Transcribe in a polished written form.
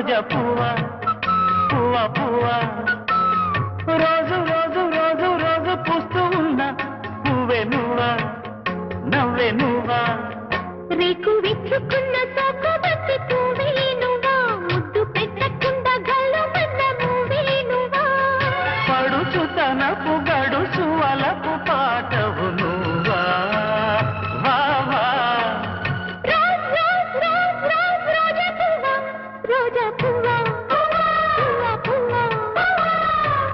రోజా పువ్వా పువ్వా పువ్వా రోజు రోజు రోజు రోజు పూస్తూ ఉన్నా పువ్వే నువ్వా నవ్వే నువ్వా రేకు విచ్చుకున్న సోకు బట్టి పువ్వే నువ్వా ముద్దు పెట్టకుండా గల్లు మన్న పువ్వే నువ్వా పడుచు తనపు గడుచు అలపు పాటవు